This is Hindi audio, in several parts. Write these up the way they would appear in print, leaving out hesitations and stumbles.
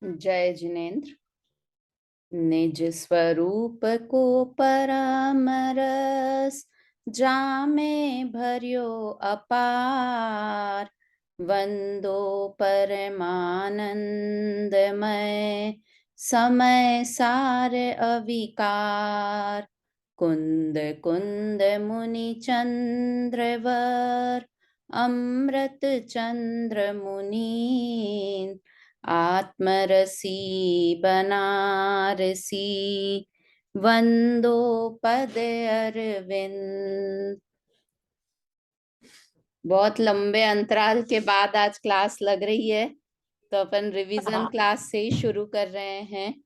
जय जिनेन्द्र। निज स्वरूप को परमरस जामे भर्यो अपार, वंदो परमानंदमय समय सार अविकार। कुंद कुंद मुनि चंद्रवर अमृत चंद्र मुनीन, आत्मरसी बनारसी वंदो पद अरविंद। बहुत लंबे अंतराल के बाद आज क्लास लग रही है, तो अपन रिवीजन क्लास से ही शुरू कर रहे हैं।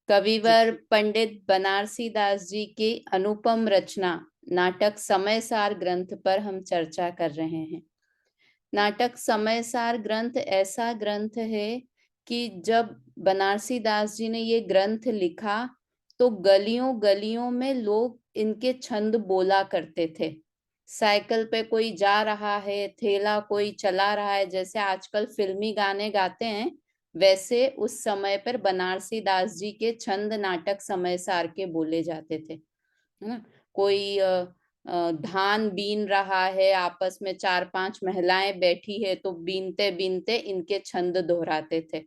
कविवर पंडित बनारसी दास जी की अनुपम रचना नाटक समय सार ग्रंथ पर हम चर्चा कर रहे हैं। नाटक समय सार ग्रंथ ऐसा ग्रंथ है कि जब बनारसी दास जी ने ये ग्रंथ लिखा तो गलियों गलियों में लोग इनके छंद बोला करते थे। साइकिल पे कोई जा रहा है, थैला कोई चला रहा है, जैसे आजकल फिल्मी गाने गाते हैं, वैसे उस समय पर बनारसी दास जी के छंद नाटक समय सार के बोले जाते थे, है ना। कोई धान बीन रहा है, आपस में 4-5 महिलाएं बैठी है, तो बीनते बीनते इनके छंद दोहराते थे।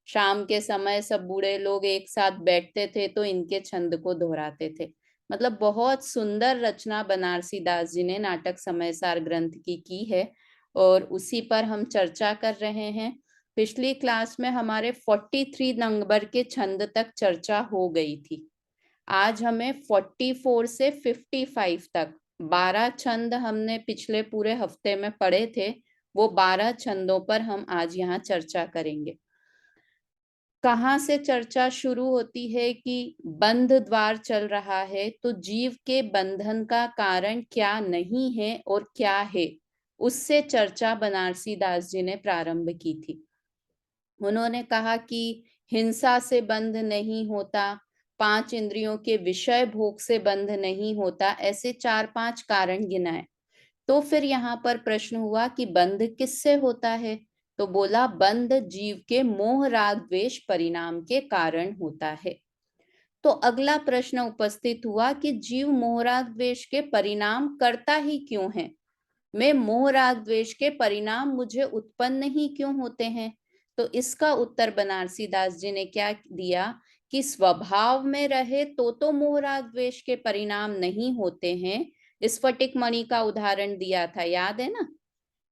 शाम के समय सब बूढ़े लोग एक साथ बैठते थे तो इनके छंद को दोहराते थे। मतलब बहुत सुंदर रचना बनारसी दास जी ने नाटक समय सार ग्रंथ की है, और उसी पर हम चर्चा कर रहे हैं। पिछली क्लास में हमारे 43 नंबर के छंद तक चर्चा हो गई थी। आज हमें 44 से 55 तक 12 छंद हमने पिछले पूरे हफ्ते में पढ़े थे, वो 12 छंदों पर हम आज यहाँ चर्चा करेंगे। कहाँ से चर्चा शुरू होती है कि बंध द्वार चल रहा है, तो जीव के बंधन का कारण क्या नहीं है और क्या है, उससे चर्चा बनारसी दास जी ने प्रारंभ की थी। उन्होंने कहा कि हिंसा से बंध नहीं होता, 5 इंद्रियों के विषय भोग से बंध नहीं होता, ऐसे 4-5 कारण गिनाए। तो फिर यहाँ पर प्रश्न हुआ कि बंध किससे होता है, तो बोला बंध जीव के मोह राग द्वेष परिणाम के कारण होता है। तो अगला प्रश्न उपस्थित हुआ कि जीव मोह राग द्वेष के परिणाम करता ही क्यों है। मैं मोह राग द्वेष के परिणाम मुझे उत्पन्न ही क्यों होते हैं। तो इसका उत्तर बनारसी दास जी ने क्या दिया कि स्वभाव में रहे तो मोह राग द्वेष के परिणाम नहीं होते हैं। स्फटिक मणि का उदाहरण दिया था, याद है ना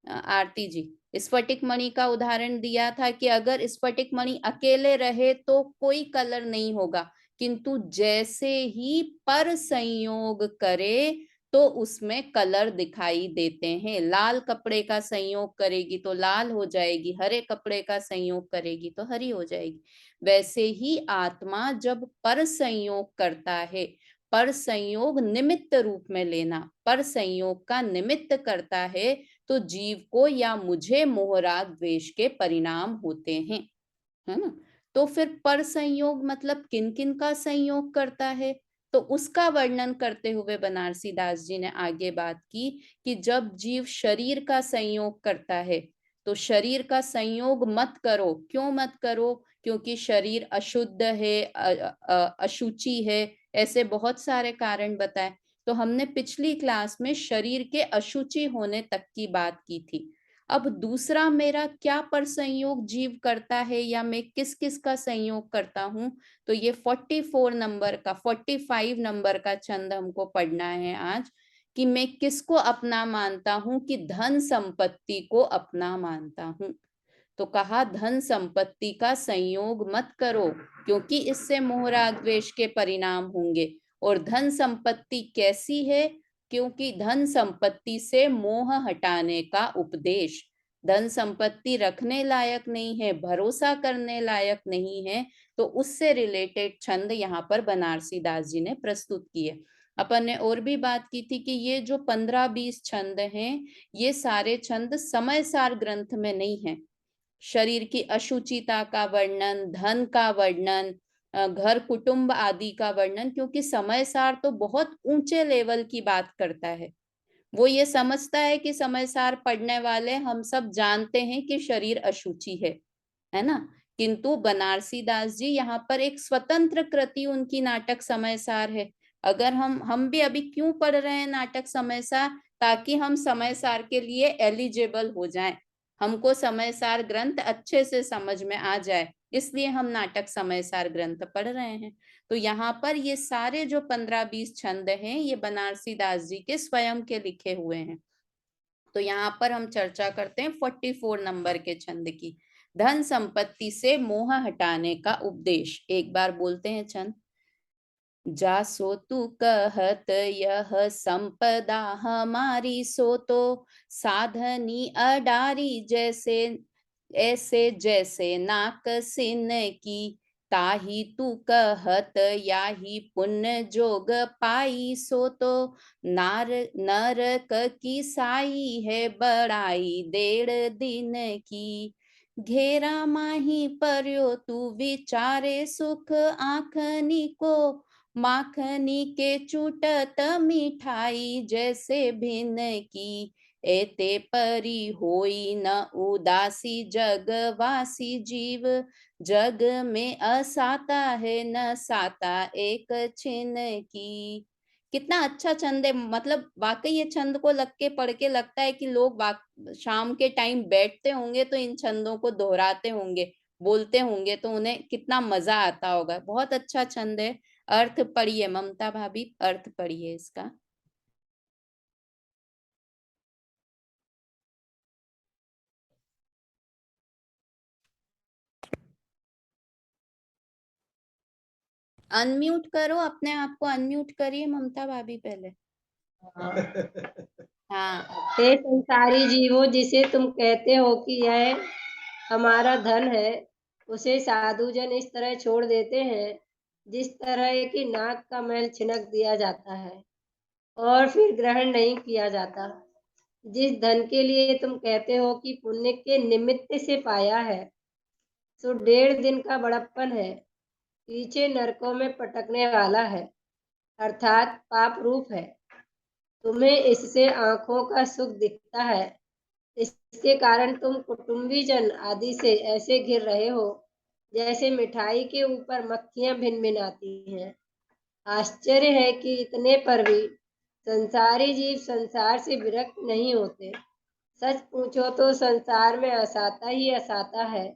आरती जी। स्फटिक मणि का उदाहरण दिया था कि अगर स्फटिक मणि अकेले रहे तो कोई कलर नहीं होगा, किंतु जैसे ही पर संयोग करे तो उसमें कलर दिखाई देते हैं। लाल कपड़े का संयोग करेगी तो लाल हो जाएगी, हरे कपड़े का संयोग करेगी तो हरी हो जाएगी। वैसे ही आत्मा जब पर संयोग करता है, पर संयोग निमित्त रूप में लेना, पर संयोग का निमित्त करता है, तो जीव को या मुझे मोह राग द्वेष के परिणाम होते हैं, है ना। तो फिर पर संयोग मतलब किन किन का संयोग करता है, तो उसका वर्णन करते हुए बनारसी दास जी ने आगे बात की कि जब जीव शरीर का संयोग करता है, तो शरीर का संयोग मत करो। क्यों मत करो? क्योंकि शरीर अशुद्ध है, अशुचि है, ऐसे बहुत सारे कारण बताए। तो हमने पिछली क्लास में शरीर के अशुचि होने तक की बात की थी। अब दूसरा मेरा क्या पर संयोग जीव करता है, या मैं किस किस का संयोग करता हूं, तो ये 44 नंबर का 45 नंबर का छंद हमको पढ़ना है आज, कि मैं किसको अपना मानता हूं, कि धन संपत्ति को अपना मानता हूं। तो कहा धन संपत्ति का संयोग मत करो, क्योंकि इससे मोह राग द्वेष के परिणाम होंगे। और धन संपत्ति कैसी है? क्योंकि धन संपत्ति से मोह हटाने का उपदेश। धन संपत्ति रखने लायक नहीं है, भरोसा करने लायक नहीं है, तो उससे रिलेटेड छंद यहाँ पर बनारसी दास जी ने प्रस्तुत किए। अपन ने और भी बात की थी कि ये जो 15-20 छंद हैं, ये सारे छंद समय सार ग्रंथ में नहीं है। शरीर की अशुचिता का वर्णन, धन का वर्णन, घर कुटुंब आदि का वर्णन, क्योंकि समय सार तो बहुत ऊंचे लेवल की बात करता है। वो ये समझता है कि समय सार पढ़ने वाले हम सब जानते हैं कि शरीर अशुचि है ना, किंतु बनारसी दास जी यहाँ पर एक स्वतंत्र कृति उनकी नाटक समय सार है। अगर हम भी अभी क्यों पढ़ रहे हैं नाटक समय सार, ताकि हम समय सार के लिए एलिजिबल हो जाएं, हमको समय सार ग्रंथ अच्छे से समझ में आ जाए, इसलिए हम नाटक समय सार ग्रंथ पढ़ रहे हैं। तो यहाँ पर ये सारे जो 15-20 छंद हैं, ये बनारसी दास जी के स्वयं के लिखे हुए हैं। तो यहाँ पर हम चर्चा करते हैं 44 नंबर के छंद की। धन संपत्ति से मोह हटाने का उपदेश। एक बार बोलते हैं छंद। जासो तू कहत यह संपदा हमारी, सो तो साधनी अडारी, जैसे ऐसे जैसे नाकसिन की, ताही तू कहत याही पुण्य जोग पाई, सो तो नरक की साई है बड़ाई 1.5 दिन की। घेरा माही पर्यो तू विचारे सुख आँखनी को, माखनी के चूटत मिठाई जैसे भिन्न की, एते परी होई न उदासी जगवासी जीव, जग में असाता है न साता एक छिन की। कितना अच्छा छंद है, मतलब वाकई ये छंद को लग के पढ़ के लगता है कि लोग शाम के टाइम बैठते होंगे तो इन छंदों को दोहराते होंगे, बोलते होंगे, तो उन्हें कितना मजा आता होगा। बहुत अच्छा छंद है। अर्थ पढ़िए ममता भाभी, अर्थ पढ़िए इसका। अनम्यूट करो, अपने आप को अनम्यूट करिए ममता भाभी पहले। हाँ। हे संसारी जीवो, जिसे तुम कहते हो कि यह हमारा धन है, उसे साधुजन इस तरह छोड़ देते हैं जिस तरह कि नाक का मैल छिनक दिया जाता है और फिर ग्रहण नहीं किया जाता। जिस धन के लिए तुम कहते हो कि पुण्य के निमित्त से पाया है, सो 1.5 दिन का बड़प्पन है, पीछे नरकों में पटकने वाला है, अर्थात पाप रूप है। तुम्हें इससे आंखों का सुख दिखता है, इसके कारण तुम कुटुंबीजन आदि से ऐसे घिर रहे हो जैसे मिठाई के ऊपर मक्खियां भिनभिनाती हैं। आश्चर्य है कि इतने पर भी संसारी जीव संसार से विरक्त नहीं होते। सच पूछो तो संसार में असाता ही असाता है,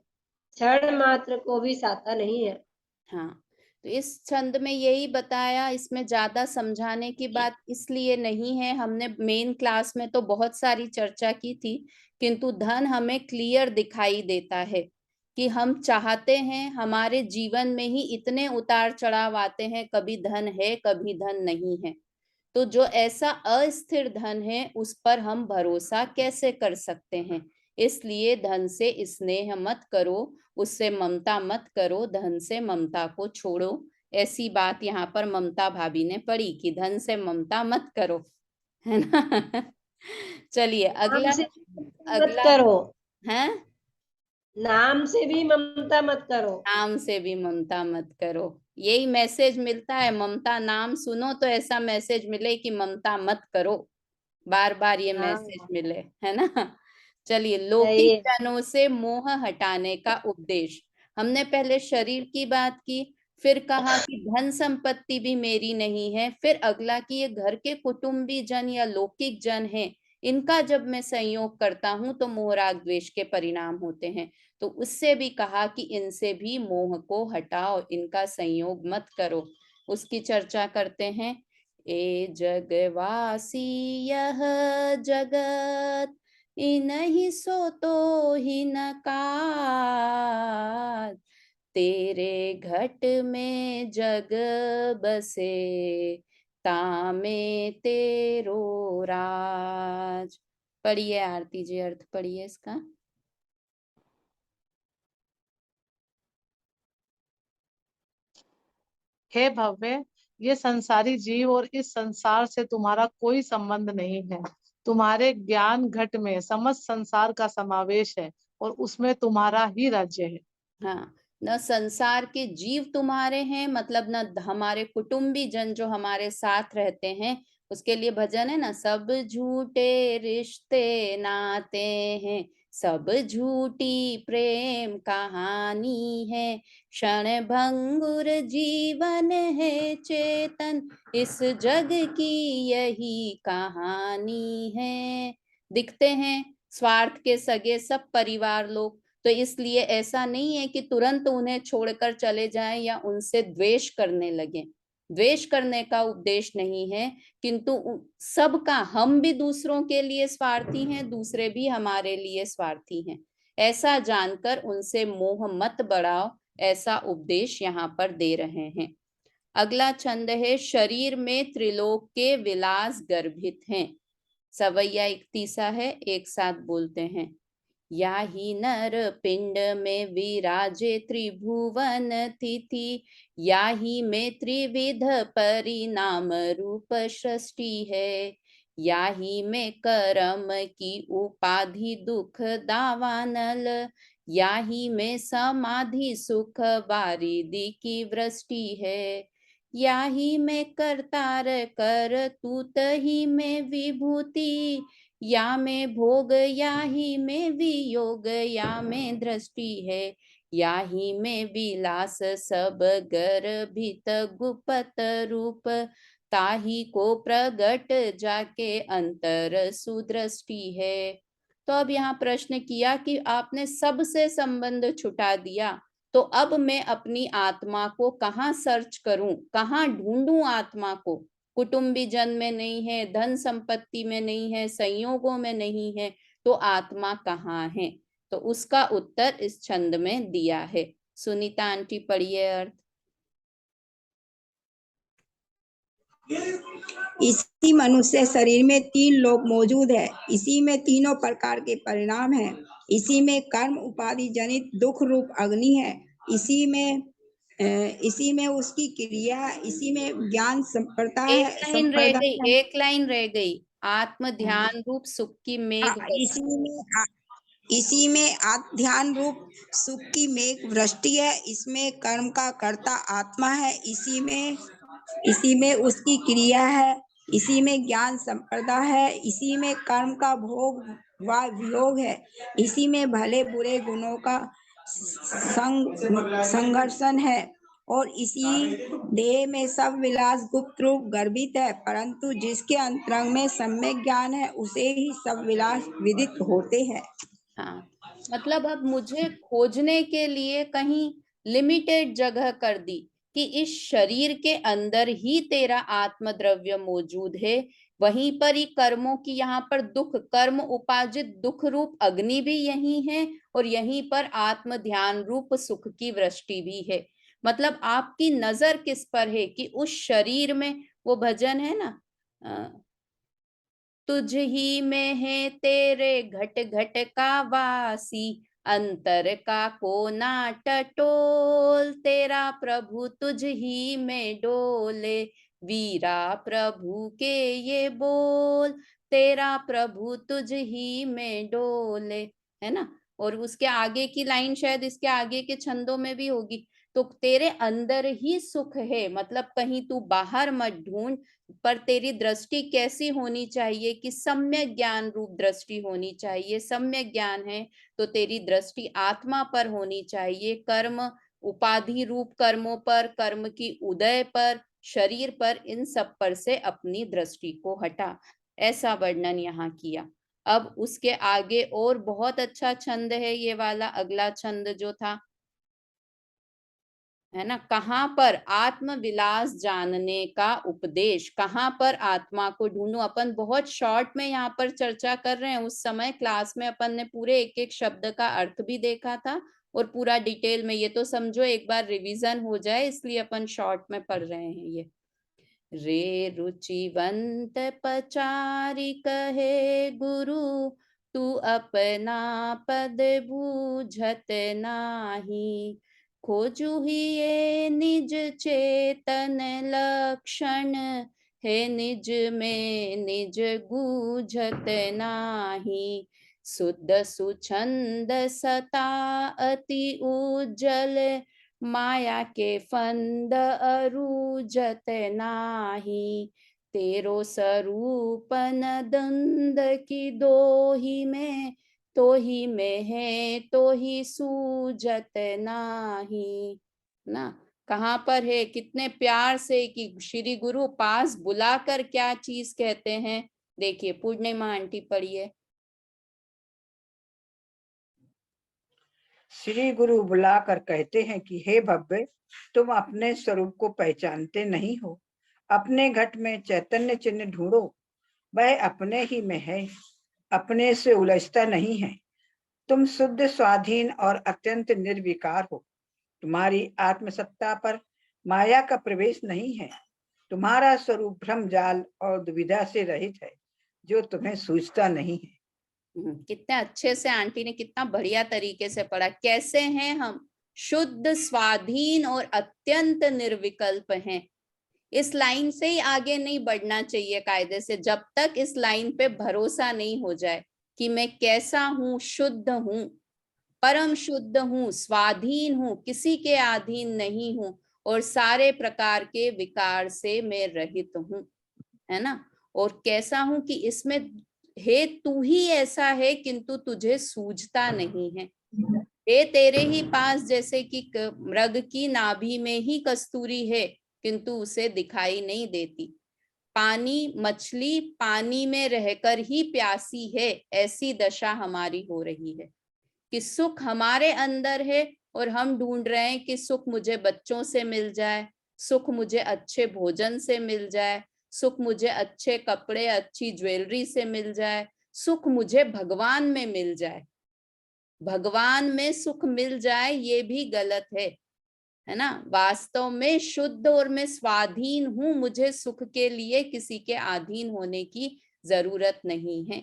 क्षण मात्र को भी साता नहीं है। हाँ, तो इस छंद में यही बताया, इसमें ज्यादा समझाने की बात इसलिए नहीं है। हमने मेन क्लास में तो बहुत सारी चर्चा की थी, किंतु धन हमें क्लियर दिखाई देता है कि हम चाहते हैं, हमारे जीवन में ही इतने उतार चढ़ाव आते हैं, कभी धन है कभी धन नहीं है। तो जो ऐसा अस्थिर धन है उस पर हम भरोसा कैसे कर सकते हैं। इसलिए धन से स्नेह मत करो, उससे ममता मत करो, धन से ममता को छोड़ो। ऐसी बात यहाँ पर ममता भाभी ने पढ़ी कि धन से ममता मत करो, है ना। चलिए नाम अगला। से मत अगला करो, है, नाम से भी ममता मत करो। नाम से भी ममता मत करो। यही मैसेज मिलता है, ममता नाम सुनो तो ऐसा मैसेज मिले कि ममता मत करो, बार बार ये मैसेज हाँ, मिले, है ना। चलिए, सही लौकिक है। जनों से मोह हटाने का उपदेश। हमने पहले शरीर की बात की, फिर कहा कि धन संपत्ति भी मेरी नहीं है, फिर अगला कि ये घर के कुटुंबी जन या लौकिक जन हैं, इनका जब मैं संयोग करता हूं तो मोह राग द्वेष के परिणाम होते हैं। तो उससे भी कहा कि इनसे भी मोह को हटाओ, इनका संयोग मत करो। उसकी चर्चा करते हैं। ए जगवासी यह जगत, इनहि सो तो ही न काज, तेरे घट में जग बसे, तामे तेरो राज। पढ़िए आरती जी, अर्थ पढ़िए इसका। हे भव्य, ये संसारी जीव और इस संसार से तुम्हारा कोई संबंध नहीं है। तुम्हारे ज्ञान घट में समस्त संसार का समावेश है और उसमें तुम्हारा ही राज्य है। हाँ, न संसार के जीव तुम्हारे हैं, मतलब न हमारे कुटुंबी जन जो हमारे साथ रहते हैं। उसके लिए भजन है ना, सब झूठे रिश्ते नाते हैं, सब झूठी प्रेम कहानी है, क्षण भंगुर जीवन है चेतन, इस जग की यही कहानी है। दिखते हैं स्वार्थ के सगे सब परिवार लोग, तो इसलिए ऐसा नहीं है कि तुरंत उन्हें छोड़कर चले जाएं या उनसे द्वेष करने लगे। द्वेष करने का उपदेश नहीं है, किंतु सबका, हम भी दूसरों के लिए स्वार्थी हैं, दूसरे भी हमारे लिए स्वार्थी हैं, ऐसा जानकर उनसे मोह मत बढ़ाओ, ऐसा उपदेश यहाँ पर दे रहे हैं। अगला छंद है, शरीर में त्रिलोक के विलास गर्भित हैं। सवैया 31 है, एक साथ बोलते हैं। याहि नर पिंड में विराजे त्रिभुवन तिथि, याहि में त्रिविध परिणाम रूप सृष्टि है, याहि में कर्म की उपाधि दुख दावानल, याहि में समाधि सुख वारिधि की वृष्टि है, याहि में करतार कर तूत ही में विभूति, या में भोग याही में वियोग, या में दृष्टि है, याही में विलास सब गर्भित गुप्त रूप, ताही को प्रगट जाके अंतर सुदृष्टि है। तो अब यहाँ प्रश्न किया कि आपने सबसे संबंध छुटा दिया, तो अब मैं अपनी आत्मा को कहाँ सर्च करूं, कहाँ ढूंढूं आत्मा को? कुटुंबी जन में नहीं है, धन संपत्ति में नहीं है, संयोगों में नहीं है, तो आत्मा कहाँ है? तो उसका उत्तर इस छंद में दिया है। सुनीता आंटी पढ़िए अर्थ। इसी मनुष्य शरीर में 3 लोक मौजूद है, इसी में तीनों प्रकार के परिणाम है, इसी में कर्म उपाधि जनित दुख रूप अग्नि है, इसी में उसकी क्रिया, इसी में ज्ञान संपदा है। एक लाइन रह गई, आत्म ध्यान रूप सुख की मेघ, इसी में आत्म ध्यान रूप सुख की मेघ वृष्टि है, इसमें कर्म का कर्ता आत्मा है, इसी में उसकी क्रिया है, इसी में ज्ञान संपदा है, इसी में कर्म का भोग व वियोग है, इसी में भले बुरे गुणों का संघर्षण है, और इसी देह में सब विलास गुप्त रूप गर्भित है, परंतु जिसके अंतरंग में सम्यक ज्ञान है उसे ही सब विलास विदित होते हैं। हाँ, मतलब अब मुझे खोजने के लिए कहीं लिमिटेड जगह कर दी कि इस शरीर के अंदर ही तेरा आत्म द्रव्य मौजूद है, वहीं पर ही कर्मों की, यहाँ पर दुख, कर्म उपार्जित दुख रूप अग्नि भी यही है, और यहीं पर आत्म ध्यान रूप सुख की वृष्टि भी है। मतलब आपकी नजर किस पर है कि उस शरीर में, वो भजन है ना, तुझ ही में है तेरे घट घट का वासी, अंतर का कोना टटोल, तेरा प्रभु तुझ ही में डोले, वीरा प्रभु के ये बोल, तेरा प्रभु तुझ ही में डोले, है ना। और उसके आगे की लाइन शायद इसके आगे के छंदों में भी होगी, तो तेरे अंदर ही सुख है, मतलब कहीं तू बाहर मत ढूंढ, पर तेरी दृष्टि कैसी होनी चाहिए कि सम्यक ज्ञान रूप दृष्टि होनी चाहिए। सम्यक ज्ञान है तो तेरी दृष्टि आत्मा पर होनी चाहिए, कर्म उपाधि रूप कर्मों पर, कर्म की उदय पर, शरीर पर, इन सब पर से अपनी दृष्टि को हटा, ऐसा वर्णन यहाँ किया। अब उसके आगे और बहुत अच्छा छंद है ये वाला, अगला छंद जो था, है ना, कहाँ पर आत्मविलास जानने का उपदेश, कहाँ पर आत्मा को ढूंढूं। अपन बहुत शॉर्ट में यहाँ पर चर्चा कर रहे हैं, उस समय क्लास में अपन ने पूरे एक एक शब्द का अर्थ भी देखा था और पूरा डिटेल में, ये तो समझो एक बार रिवीजन हो जाए, इसलिए अपन शॉर्ट में पढ़ रहे हैं ये। रे रुचिवंत पचारी कहे गुरु, तू अपना पद बूझत नाही, खोजु ही ये निज चेतन लक्षण, है निज में निज गूझत नाही, शुद्ध सुछंद सता अति उज्जल, माया के फंद अरूजत नाही, तेरो स्वरूप नदंद की दोही में, तो ही में है तो ही सूझत नाही, ना कहाँ पर है, कितने प्यार से कि श्री गुरु पास बुलाकर क्या चीज कहते हैं। देखिए पूर्णिमा आंटी पढ़िए। श्री गुरु बुलाकर कहते हैं कि हे भव्य, तुम अपने स्वरूप को पहचानते नहीं हो। अपने घट में चैतन्य चिन्ह ढूंढो, वह अपने ही में है, अपने से उलझता नहीं है। तुम शुद्ध, स्वाधीन और अत्यंत निर्विकार हो। तुम्हारी आत्मसत्ता पर माया का प्रवेश नहीं है। तुम्हारा स्वरूप भ्रम जाल और दुविधा से रहित है, जो तुम्हें सूझता नहीं है। कितने अच्छे से आंटी ने कितना बढ़िया तरीके से पढ़ा। कैसे हैं हम? शुद्ध, स्वाधीन और अत्यंत निर्विकल्प हैं। इस लाइन से ही आगे नहीं बढ़ना चाहिए कायदे से, जब तक इस लाइन पे भरोसा नहीं हो जाए कि मैं कैसा हूँ, शुद्ध हूँ, परम शुद्ध हूँ, स्वाधीन हूँ, किसी के अधीन नहीं हूँ और सारे प्रकार के विकार से मैं रहित हूँ, है ना। और कैसा हूँ कि इसमें हे तू ही ऐसा है किंतु तुझे सूझता नहीं है। हे तेरे ही पास जैसे कि मृग की नाभि में ही कस्तूरी है किंतु उसे दिखाई नहीं देती। पानी, मछली पानी में रहकर ही प्यासी है, ऐसी दशा हमारी हो रही है कि सुख हमारे अंदर है और हम ढूंढ रहे हैं कि सुख मुझे बच्चों से मिल जाए, सुख मुझे अच्छे भोजन से मिल जाए, सुख मुझे अच्छे कपड़े, अच्छी ज्वेलरी से मिल जाए, सुख मुझे भगवान में मिल जाए। भगवान में सुख मिल जाए ये भी गलत है ना। वास्तव में शुद्ध और मैं स्वाधीन हूं, मुझे सुख के लिए किसी के अधीन होने की जरूरत नहीं है।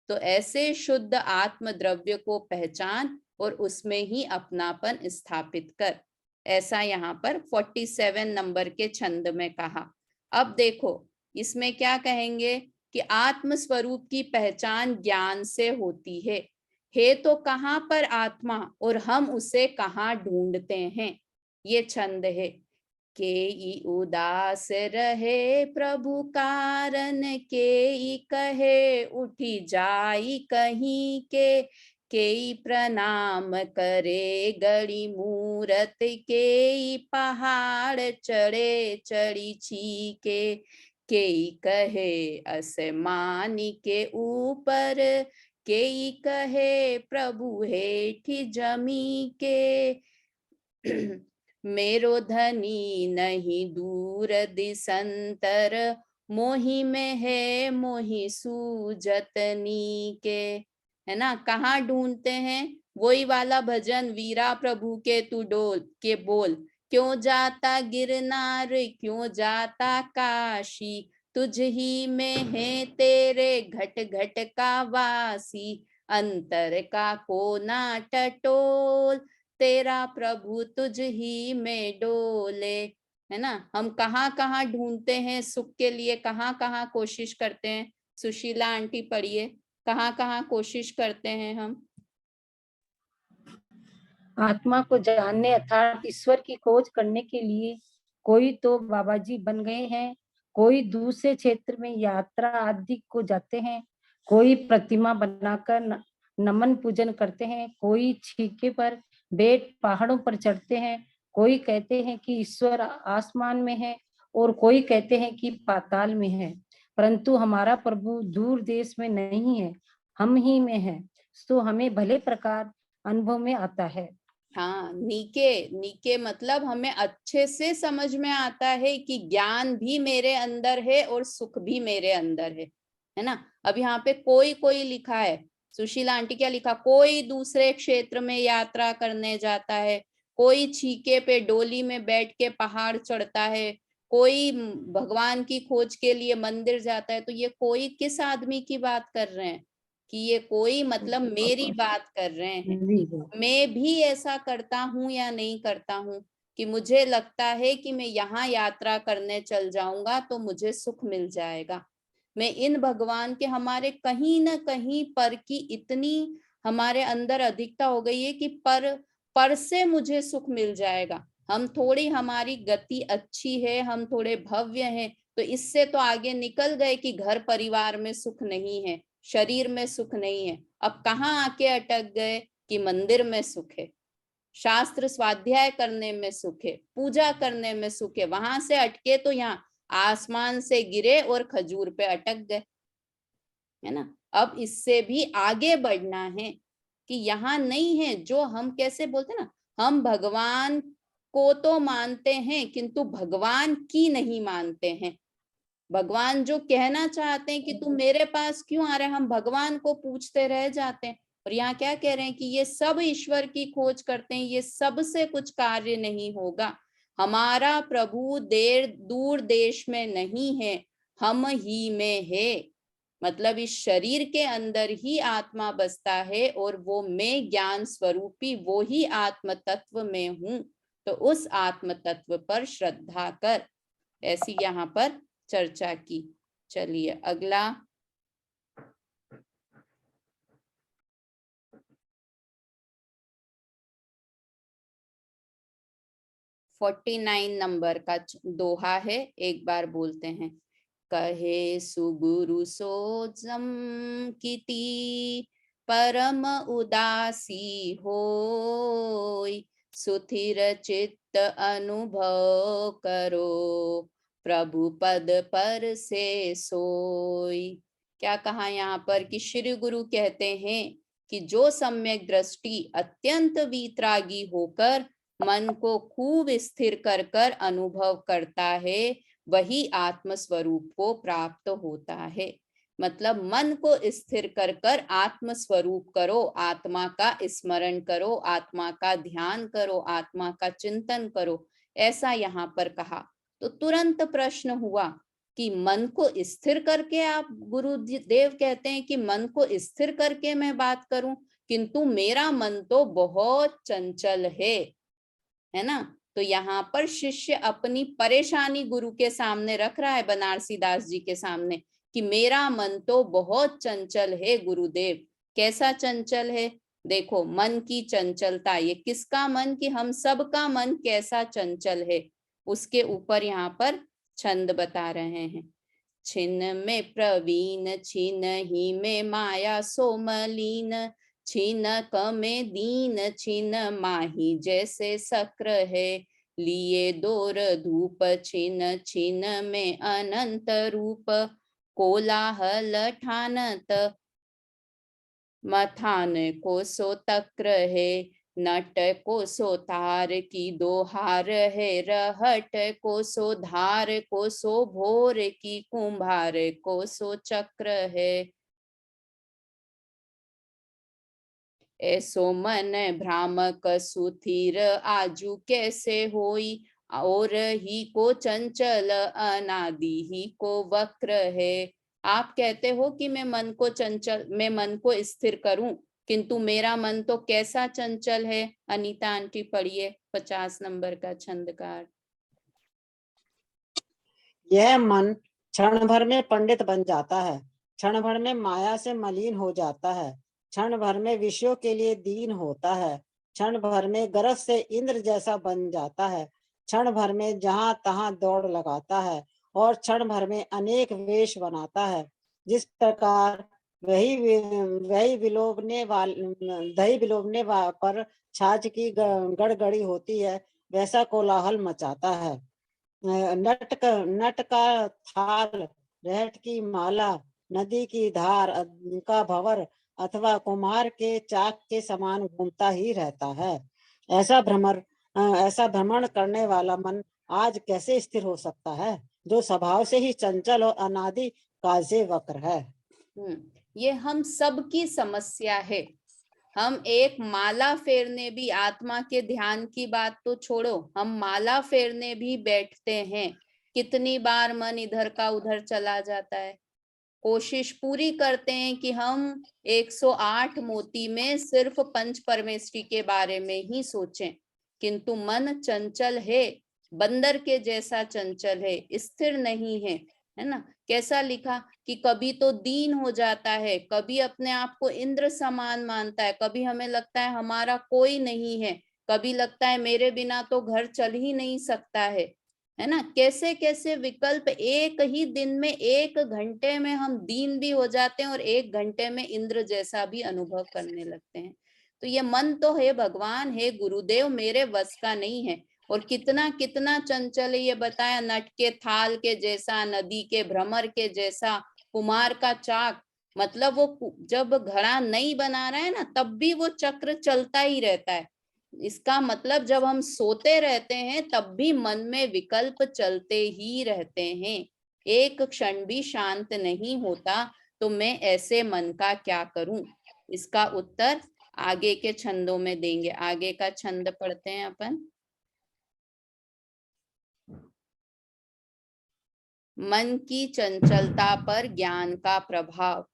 तो ऐसे शुद्ध आत्म द्रव्य को पहचान और उसमें ही अपनापन स्थापित कर, ऐसा यहाँ पर 47 नंबर के छंद में कहा। अब देखो इसमें क्या कहेंगे कि आत्म स्वरूप की पहचान ज्ञान से होती है तो कहाँ पर आत्मा और हम उसे कहाँ ढूंढते हैं। ये छंद है। के उदास रहे प्रभु कारण, के कहे उठी जाई कहीं के प्रणाम करे गड़ी मूरत, के पहाड़ चढ़े चढ़ी छीके, के कहे असमानी के ऊपर, के कहे प्रभु हेठी जमी के। मेरो धनी नहीं दूर दिसंतर, मोही में है मोही सूजतनी के, है ना। कहाँ ढूंढते हैं? वही वाला भजन, वीरा प्रभु के तू डोल के बोल, क्यों जाता गिरनार क्यों जाता काशी, तुझ ही में है तेरे घट घट का वासी, अंतर का कोना टटोल, तेरा प्रभु तुझ ही में डोले, है ना। हम कहाँ कहाँ ढूंढते हैं सुख के लिए, कहाँ कहाँ कोशिश करते हैं। सुशीला आंटी पढ़िए, कहाँ कहाँ कोशिश करते हैं हम। आत्मा को जानने अर्थात ईश्वर की खोज करने के लिए कोई तो बाबा जी बन गए हैं, कोई दूसरे क्षेत्र में यात्रा आदि को जाते हैं, कोई प्रतिमा बनाकर नमन पूजन करते हैं, कोई छीके पर बैठ पहाड़ों पर चढ़ते हैं, कोई कहते हैं कि ईश्वर आसमान में है और कोई कहते हैं कि पाताल में है, परंतु हमारा प्रभु दूर देश में नहीं है, हम ही में है, तो हमें भले प्रकार अनुभव में आता है। हाँ, नीके नीके मतलब हमें अच्छे से समझ में आता है कि ज्ञान भी मेरे अंदर है और सुख भी मेरे अंदर है ना। अब यहाँ पे कोई कोई लिखा है, सुशीला आंटी क्या लिखा, कोई दूसरे क्षेत्र में यात्रा करने जाता है, कोई छीके पे डोली में बैठ के पहाड़ चढ़ता है, कोई भगवान की खोज के लिए मंदिर जाता है। तो ये कोई किस आदमी की बात कर रहे हैं? कि ये कोई मतलब मेरी बात कर रहे हैं। मैं भी ऐसा करता हूँ या नहीं करता हूँ कि मुझे लगता है कि मैं यहाँ यात्रा करने चल जाऊंगा तो मुझे सुख मिल जाएगा। मैं इन भगवान के हमारे कहीं ना कहीं पर की इतनी हमारे अंदर अधिकता हो गई है कि पर से मुझे सुख मिल जाएगा। हम थोड़ी, हमारी गति अच्छी है, हम थोड़े भव्य हैं, तो इससे तो आगे निकल गए कि घर परिवार में सुख नहीं है, शरीर में सुख नहीं है। अब कहाँ आके अटक गए कि मंदिर में सुख है, शास्त्र स्वाध्याय करने में सुख है, पूजा करने में सुख है, वहां से अटके तो यहाँ आसमान से गिरे और खजूर पे अटक गए, है ना। अब इससे भी आगे बढ़ना है कि यहाँ नहीं है जो हम कैसे बोलते ना, हम भगवान को तो मानते हैं किंतु भगवान की नहीं मानते हैं। भगवान जो कहना चाहते हैं कि तुम मेरे पास क्यों आ रहे हैं, हम भगवान को पूछते रह जाते हैं। और यहाँ क्या कह रहे हैं कि ये सब ईश्वर की खोज करते हैं, ये सब से कुछ कार्य नहीं होगा। हमारा प्रभु दूर देश में नहीं है, हम ही में है। मतलब इस शरीर के अंदर ही आत्मा बसता है और वो मैं ज्ञान स्वरूपी वो ही आत्म तत्व में हूं। तो उस आत्म तत्व पर श्रद्धा कर, ऐसी यहाँ पर चर्चा की। चलिए अगला 49 नंबर का दोहा है, एक बार बोलते हैं। कहे सुगुरु सोजम कीति परम उदासी होय, सुथिर चित्त अनुभव करो प्रभु पद पर से सोई। क्या कहा यहाँ पर कि श्री गुरु कहते हैं कि जो सम्यक दृष्टि अत्यंत वीतरागी होकर मन को खूब स्थिर कर कर अनुभव करता है, वही आत्म स्वरूप को प्राप्त होता है। मतलब मन को स्थिर कर कर आत्म स्वरूप करो, आत्मा का स्मरण करो, आत्मा का ध्यान करो, आत्मा का चिंतन करो, ऐसा यहाँ पर कहा। तो तुरंत प्रश्न हुआ कि मन को स्थिर करके, आप गुरुदेव कहते हैं कि मन को स्थिर करके मैं बात करूं, किंतु मेरा मन तो बहुत चंचल है ना। तो यहाँ पर शिष्य अपनी परेशानी गुरु के सामने रख रहा है, बनारसी दास जी के सामने, कि मेरा मन तो बहुत चंचल है गुरुदेव। कैसा चंचल है? देखो मन की चंचलता, ये किसका मन, कि हम सब का मन कैसा चंचल है, उसके ऊपर यहाँ पर छंद बता रहे हैं। छिन्न में प्रवीण छिन्न ही में माया सो मलीन, छिनक में दीन छिन्न माही जैसे शक्र है, लिए दोर धूप छिन्न छिन्न में अनंत रूप, कोलाहल ठानत मथान को सो तक्र है, नट को सो तार की दो हार है, रहट को सो धार को सो भोर की कुंभार को सो चक्र है। ऐसो मन भ्रामक सुथिर आजू कैसे होई, और ही को चंचल अनादि ही को वक्र है। आप कहते हो कि मैं मन को स्थिर करूं, किंतु मेरा मन तो कैसा चंचल है। अनीता आंटी पढ़िए 50 नंबर का छंदकार। यह मन क्षण भर में पंडित बन जाता है, क्षण भर में माया से मलिन हो जाता है, क्षण भर में विषयों के लिए दीन होता है, क्षण भर में गरज से इंद्र जैसा बन जाता है, क्षण भर में जहां तहां दौड़ लगाता है और क्षण भर में अनेक वेश बनाता है। जिस प्रकार दही विलोबने पर छाछ की गड़गड़ी होती है, वैसा कोलाहल मचाता है। नट का थाल, रहट की माला, नदी की धार का भंवर अथवा कुम्हार के चाक के समान घूमता ही रहता है। ऐसा भ्रमण करने वाला मन आज कैसे स्थिर हो सकता है, जो स्वभाव से ही चंचल और अनादि काल से वक्र है। ये हम सबकी समस्या है। हम एक माला फेरने भी, आत्मा के ध्यान की बात तो छोड़ो, हम माला फेरने भी बैठते हैं, कितनी बार मन इधर का उधर चला जाता है। कोशिश पूरी करते हैं कि हम 108 मोती में सिर्फ पंच परमेष्टि के बारे में ही सोचें, किंतु मन चंचल है, बंदर के जैसा चंचल है, स्थिर नहीं है ना। कैसा लिखा कि कभी तो दीन हो जाता है, कभी अपने आप को इंद्र समान मानता है, कभी हमें लगता है हमारा कोई नहीं है, कभी लगता है मेरे बिना तो घर चल ही नहीं सकता है। है ना। कैसे कैसे विकल्प, एक ही दिन में 1 घंटे में हम दीन भी हो जाते हैं और 1 घंटे में इंद्र जैसा भी अनुभव करने लगते हैं। तो ये मन तो है भगवान, है गुरुदेव, मेरे वश का नहीं है। और कितना कितना चंचल है, ये बताया, नट के थाल के जैसा, नदी के भ्रमर के जैसा, कुम्हार का चाक, मतलब वो जब घड़ा नहीं बना रहा है ना, तब भी वो चक्र चलता ही रहता है। इसका मतलब जब हम सोते रहते हैं तब भी मन में विकल्प चलते ही रहते हैं, एक क्षण भी शांत नहीं होता। तो मैं ऐसे मन का क्या करूं? इसका उत्तर आगे के छंदों में देंगे। आगे का छंद पढ़ते हैं अपन। मन की चंचलता पर ज्ञान का प्रभाव।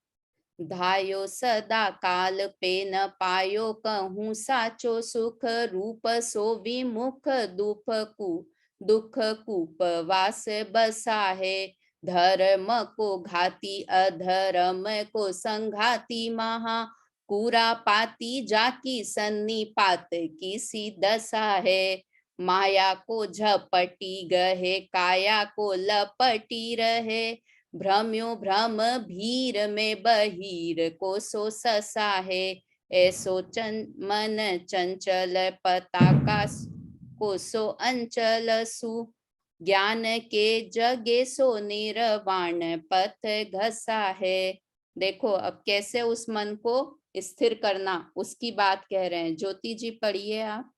धायो सदा काल पे न पायो कहूँ साचो सुख, रूप सो विमुख दुख कूप वास बसा है। धर्म को घाती अधर्म को संघाती, महा कूरा पाती जाकी सन्निपात की सी दशा है। माया को झपटी गहे काया को लपटी रहे, भ्रम्यो भ्रम भीर में बहीर को सो ससा है। ऐसो मन चंचल पताका को सो अंचल सु, ज्ञान के जगे सो निर्वाण पथ घसा है। देखो अब कैसे उस मन को स्थिर करना, उसकी बात कह रहे हैं। ज्योति जी पढ़िए आप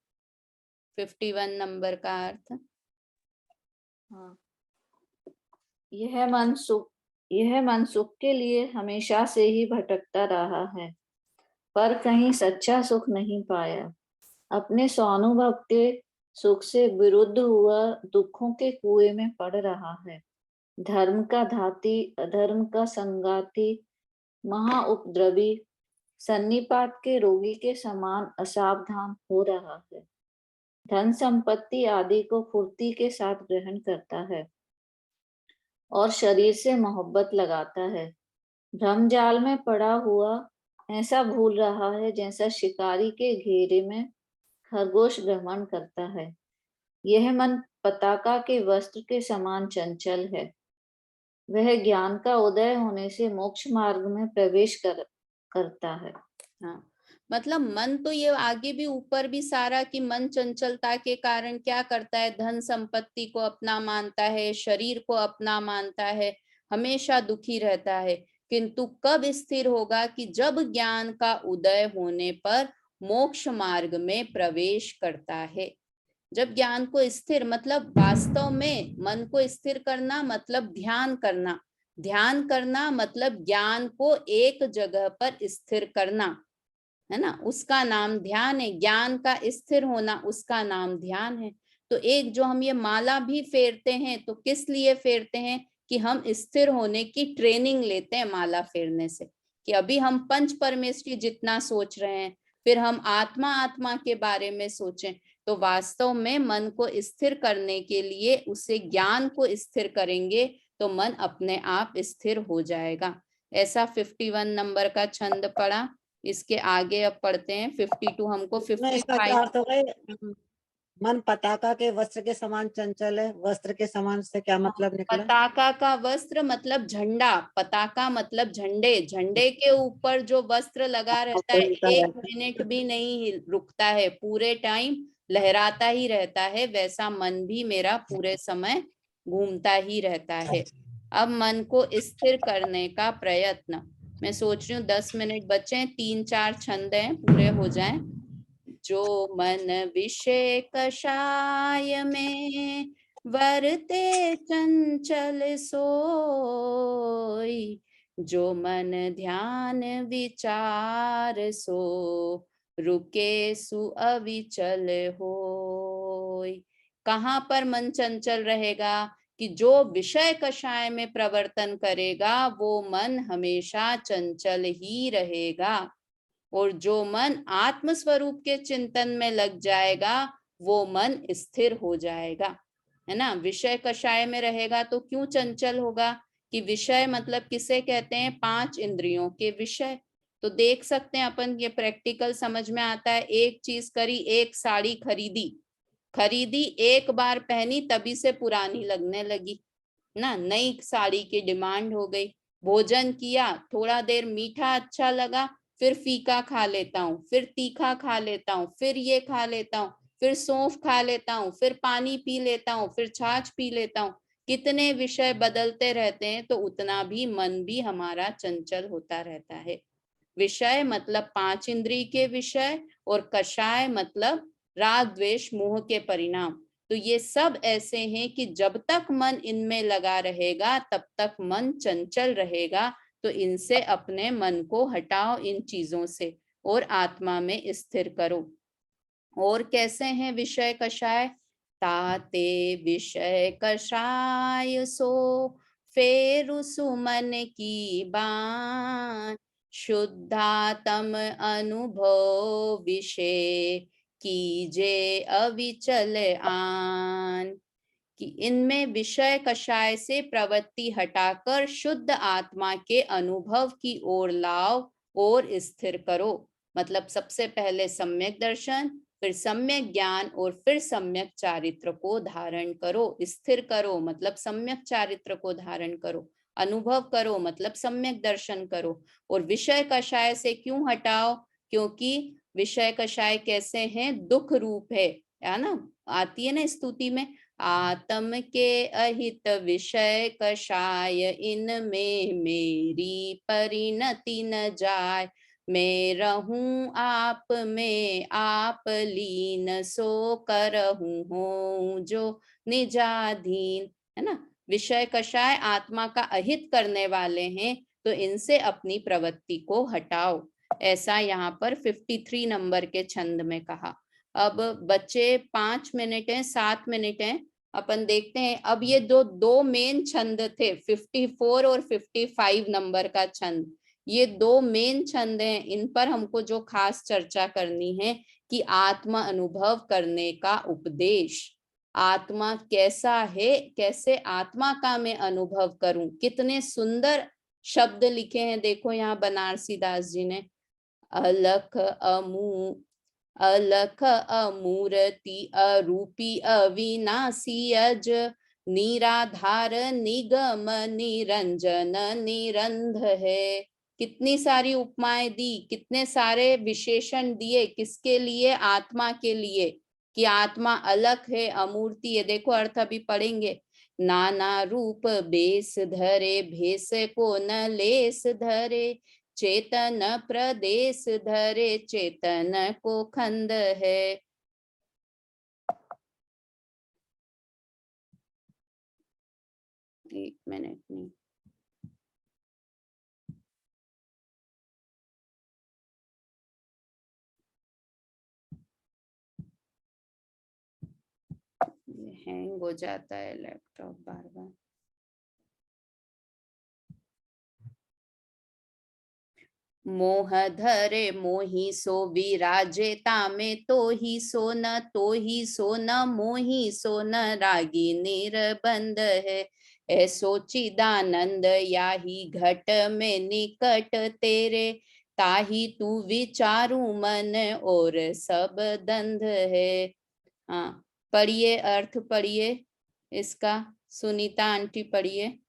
51 नंबर का अर्थ। हाँ, यह मन सुख के लिए हमेशा से ही भटकता रहा है, पर कहीं सच्चा सुख नहीं पाया। अपने स्वानुभव के सुख से विरुद्ध हुआ दुखों के कुएं में पड़ रहा है। धर्म का धाती अधर्म का संगाती, महाउपद्रवी, सन्निपात के रोगी के समान असावधान हो रहा है। धन संपत्ति आदि को फुर्ती के साथ ग्रहण करता है और शरीर से मोहब्बत लगाता है। भ्रम जाल में पड़ा हुआ ऐसा भूल रहा है जैसा शिकारी के घेरे में खरगोश भ्रमण करता है। यह मन पताका के वस्त्र के समान चंचल है। वह ज्ञान का उदय होने से मोक्ष मार्ग में प्रवेश करता है। हाँ, मतलब मन तो ये आगे भी ऊपर भी सारा कि मन चंचलता के कारण क्या करता है, धन संपत्ति को अपना मानता है, शरीर को अपना मानता है, हमेशा दुखी रहता है। किंतु कब स्थिर होगा कि जब ज्ञान का उदय होने पर मोक्ष मार्ग में प्रवेश करता है। जब ज्ञान को स्थिर, मतलब वास्तव में मन को स्थिर करना मतलब ध्यान करना, ध्यान करना मतलब ज्ञान को एक जगह पर स्थिर करना, है ना, उसका नाम ध्यान है। ज्ञान का स्थिर होना उसका नाम ध्यान है। तो एक जो हम ये माला भी फेरते हैं तो किस लिए फेरते हैं? कि हम स्थिर होने की ट्रेनिंग लेते हैं माला फेरने से, कि अभी हम पंच परमेष्ठी जितना सोच रहे हैं, फिर हम आत्मा आत्मा के बारे में सोचें। तो वास्तव में मन को स्थिर करने के लिए उसे ज्ञान को स्थिर करेंगे तो मन अपने आप स्थिर हो जाएगा। ऐसा 51 नंबर का छंद पढ़ा। इसके आगे अब पढ़ते हैं 52, हमको इसमें इसका क्या 55। अर्थ हो गया? मन पताका के वस्त्र के समान चंचल है, वस्त्र के समान से क्या मतलब निकला? पताका का वस्त्र मतलब झंडा, पताका मतलब झंडे, झंडे के ऊपर जो वस्त्र लगा रहता है, एक मिनट भी नहीं रुकता है, पूरे टाइम लहराता ही रहता है। वैसा मन भी मेरा पूरे समय घूमता ही रहता है। अब मन को स्थिर करने का प्रयत्न, मैं सोच रही हूँ 10 मिनट बचे, 3-4 छंद हैं, पूरे हो जाएं। जो मन विषय कषाय में वरते चंचल सोई, जो मन ध्यान विचार सो रुके सु अविचल होय। कहाँ पर मन चंचल रहेगा? कि जो विषय कषाय में प्रवर्तन करेगा वो मन हमेशा चंचल ही रहेगा, और जो मन आत्म स्वरूप के चिंतन में लग जाएगा वो मन स्थिर हो जाएगा, है ना। विषय कषाय में रहेगा तो क्यों चंचल होगा? कि विषय मतलब किसे कहते हैं? 5 इंद्रियों के विषय। तो देख सकते हैं अपन, ये प्रैक्टिकल समझ में आता है। एक चीज करी, एक साड़ी खरीदी, खरीदी, एक बार पहनी तभी से पुरानी लगने लगी ना, नई साड़ी की डिमांड हो गई। भोजन किया, थोड़ा देर मीठा अच्छा लगा, फिर फीका खा लेता हूँ, फिर तीखा खा लेता हूँ, फिर ये खा लेता हूँ, फिर सौंफ खा लेता हूँ, फिर पानी पी लेता हूँ, फिर छाछ पी लेता हूँ। कितने विषय बदलते रहते हैं, तो उतना भी मन भी हमारा चंचल होता रहता है। विषय मतलब 5 इंद्रिय के विषय, और कषाय मतलब राग द्वेष मोह के परिणाम। तो ये सब ऐसे हैं कि जब तक मन इनमें लगा रहेगा तब तक मन चंचल रहेगा। तो इनसे अपने मन को हटाओ, इन चीजों से, और आत्मा में स्थिर करो। और कैसे हैं विषय कषाय? ताते विषय कषाय सो फेरु सुमन की बान, शुद्धात्म अनुभव विषय कीजे अविचल आन। कि इनमें विषय कषाय से प्रवृत्ति हटाकर शुद्ध आत्मा के अनुभव की ओर लाओ और स्थिर करो। मतलब सबसे पहले सम्यक दर्शन, फिर सम्यक ज्ञान, और फिर सम्यक चारित्र को धारण करो। स्थिर करो मतलब सम्यक चारित्र को धारण करो, अनुभव करो मतलब सम्यक दर्शन करो। और विषय कषाय से क्यों हटाओ? क्योंकि विषय कषाय कैसे हैं? दुख रूप है ना, आती है ना स्तुति में, आत्म के अहित विषय कषाय, इनमें मेरी परिणति न जाय, मैं रहूं आप में आप लीन, सो करहूं हो जो निजाधीन। है ना, विषय कषाय आत्मा का अहित करने वाले हैं, तो इनसे अपनी प्रवृत्ति को हटाओ। ऐसा यहाँ पर 53 नंबर के छंद में कहा। अब बच्चे 5 मिनट हैं, 7 मिनट हैं, अपन देखते हैं। अब ये दो मेन छंद थे, 54 और 55 नंबर का छंद, ये 2 मेन छंद हैं। इन पर हमको जो खास चर्चा करनी है कि आत्मा अनुभव करने का उपदेश, आत्मा कैसा है, कैसे आत्मा का मैं अनुभव करूं। कितने सुंदर शब्द लिखे हैं, देखो यहाँ बनारसी दास जी ने, अलख अमूर्ति अरूपी अविनाशी अज, निराधार निगम निरंजन निरंध है। कितनी सारी उपमाएं दी, कितने सारे विशेषण दिए, किसके लिए? आत्मा के लिए, कि आत्मा अलख है, अमूर्ति है। देखो अर्थ अभी पढ़ेंगे। नाना रूप बेस धरे, भेष को न लेस धरे, चेतन प्रदेश धरे, चेतन को खंड है। एक मिनट नहीं, हैंग हो जाता है लैपटॉप बार बार। मोह धरे मोही सो विराजे, तामे तो ही सो न मोही सो न रागी निर्बंध है। ऐसो चिदानंद याही घट में निकट तेरे, ताही तू विचारू मन और सब दंध है। हाँ, पढ़िए, अर्थ पढ़िए इसका, सुनीता आंटी पढ़िए।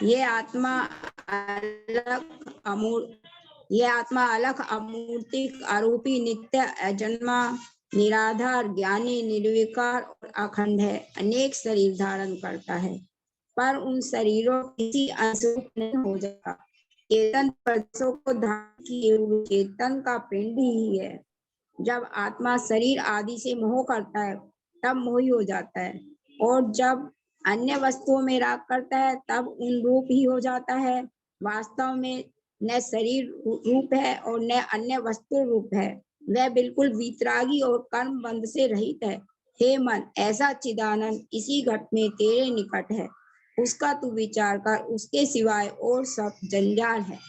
ये आत्मा अलख अमूर्तिक आरोपी नित्य अजन्मा निराधार ज्ञानी निर्विकार और अखंड है। अनेक शरीर धारण करता है, पर उन शरीरों किसी अंशरूप नहीं हो जाता। चेतन प्रदेशों को धारण किए हुए चेतन का पिंड ही है। जब आत्मा शरीर आदि से मोह करता है तब मोही हो जाता है, और जब अन्य वस्तुओं में राग करता है तब उन रूप ही हो जाता है। वास्तव में न शरीर रूप है और न अन्य वस्तु रूप है, वह बिल्कुल वीतरागी और कर्म बंध से रहित है। हे मन, ऐसा चिदानंद इसी घट में तेरे निकट है, उसका तू विचार कर, उसके सिवाय और सब जंजाल है।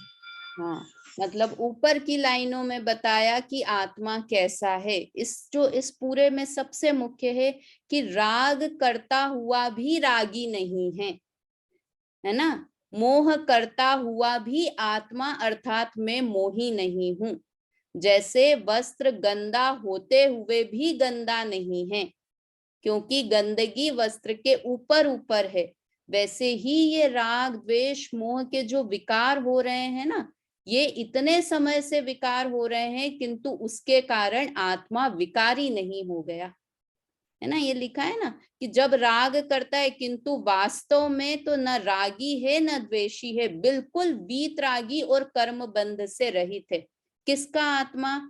हाँ, मतलब ऊपर की लाइनों में बताया कि आत्मा कैसा है। इस पूरे में सबसे मुख्य है कि राग करता हुआ भी रागी नहीं है ना, मोह करता हुआ भी आत्मा अर्थात मैं मोही नहीं हूं। जैसे वस्त्र गंदा होते हुए भी गंदा नहीं है, क्योंकि गंदगी वस्त्र के ऊपर ऊपर है, वैसे ही ये राग द्वेष मोह के जो विकार हो रहे हैं ना, ये इतने समय से विकार हो रहे हैं, किंतु उसके कारण आत्मा विकारी नहीं हो गया है ना। ये लिखा है ना कि जब राग करता है किंतु वास्तव में तो न रागी है न द्वेषी है, बिल्कुल वीतरागी और कर्म बंध से रहित है। किसका आत्मा?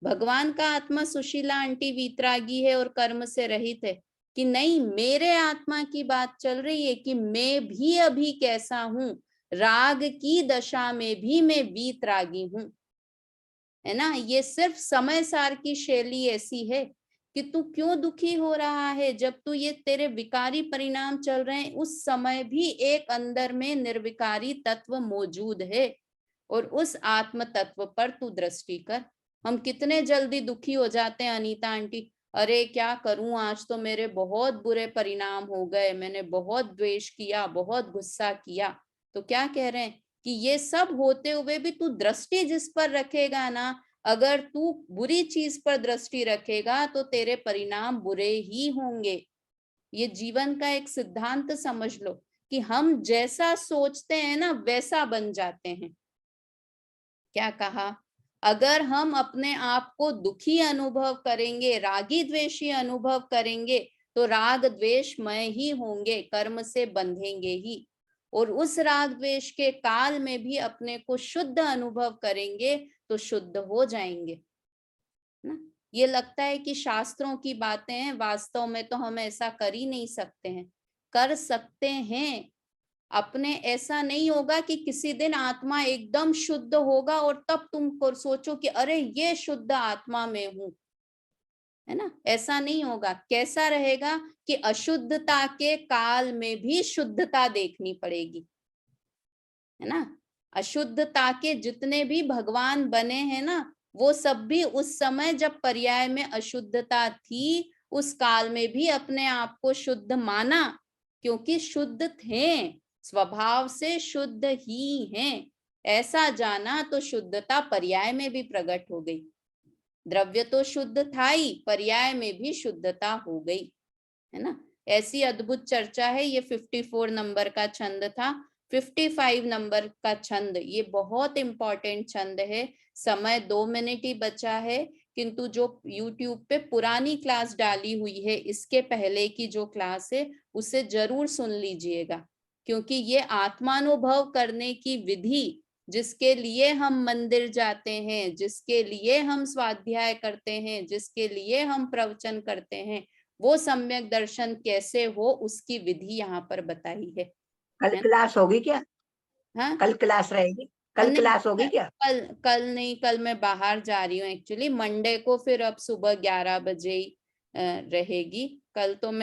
भगवान का आत्मा सुशीला आंटी वीतरागी है और कर्म से रहित है कि नहीं? मेरे आत्मा की बात चल रही है कि मैं भी अभी कैसा हूं, राग की दशा में भी मैं वीतरागी हूं, है ना। ये सिर्फ समय सार की शैली ऐसी है कि तू क्यों दुखी हो रहा है, जब तू ये तेरे विकारी परिणाम चल रहे हैं, उस समय भी एक अंदर में निर्विकारी तत्व मौजूद है, और उस आत्म तत्व पर तू दृष्टि कर। हम कितने जल्दी दुखी हो जाते हैं अनीता आंटी, अरे क्या करूं, आज तो मेरे बहुत बुरे परिणाम हो गए, मैंने बहुत द्वेष किया, बहुत गुस्सा किया। तो क्या कह रहे हैं कि ये सब होते हुए भी तू दृष्टि जिस पर रखेगा ना, अगर तू बुरी चीज पर दृष्टि रखेगा तो तेरे परिणाम बुरे ही होंगे। ये जीवन का एक सिद्धांत समझ लो कि हम जैसा सोचते हैं ना वैसा बन जाते हैं। क्या कहा? अगर हम अपने आप को दुखी अनुभव करेंगे, रागी द्वेषी अनुभव करेंगे, तो राग द्वेषमय ही होंगे, कर्म से बंधेंगे ही, और उस राग द्वेष के काल में भी अपने को शुद्ध अनुभव करेंगे तो शुद्ध हो जाएंगे ना। ये लगता है कि शास्त्रों की बातें हैं, वास्तव में तो हम ऐसा कर ही नहीं सकते हैं। कर सकते हैं अपने, ऐसा नहीं होगा कि किसी दिन आत्मा एकदम शुद्ध होगा और तब तुम सोचो कि अरे ये शुद्ध आत्मा में हूं, है ना। ऐसा नहीं होगा। कैसा रहेगा कि अशुद्धता के काल में भी शुद्धता देखनी पड़ेगी, है ना। अशुद्धता के जितने भी भगवान बने हैं ना, वो सब भी उस समय जब पर्याय में अशुद्धता थी, उस काल में भी अपने आप को शुद्ध माना, क्योंकि शुद्ध थे, स्वभाव से शुद्ध ही हैं। ऐसा जाना तो शुद्धता पर्याय में भी प्रकट हो गई। द्रव्य तो शुद्ध था ही, पर्याय में भी शुद्धता हो गई, है ना। ऐसी अद्भुत चर्चा है। ये 54 नंबर का छंद था। 55 नंबर का छंद, ये बहुत इंपॉर्टेंट छंद है। समय 2 मिनट ही बचा है, किंतु जो YouTube पे पुरानी क्लास डाली हुई है, इसके पहले की जो क्लास है उसे जरूर सुन लीजिएगा, क्योंकि ये आत्मानुभव करने की विधि, जिसके लिए हम मंदिर जाते हैं, जिसके लिए हम स्वाध्याय करते हैं, जिसके लिए हम प्रवचन करते हैं, वो सम्यक दर्शन कैसे हो उसकी विधि यहाँ पर बताई है। कल क्लास होगी क्या? हाँ, कल क्लास रहेगी? कल नहीं, क्लास होगी क्या? कल नहीं, कल मैं बाहर जा रही हूँ एक्चुअली। मंडे को फिर अब सुबह 11 बजे ही रहेगी। कल तो मैं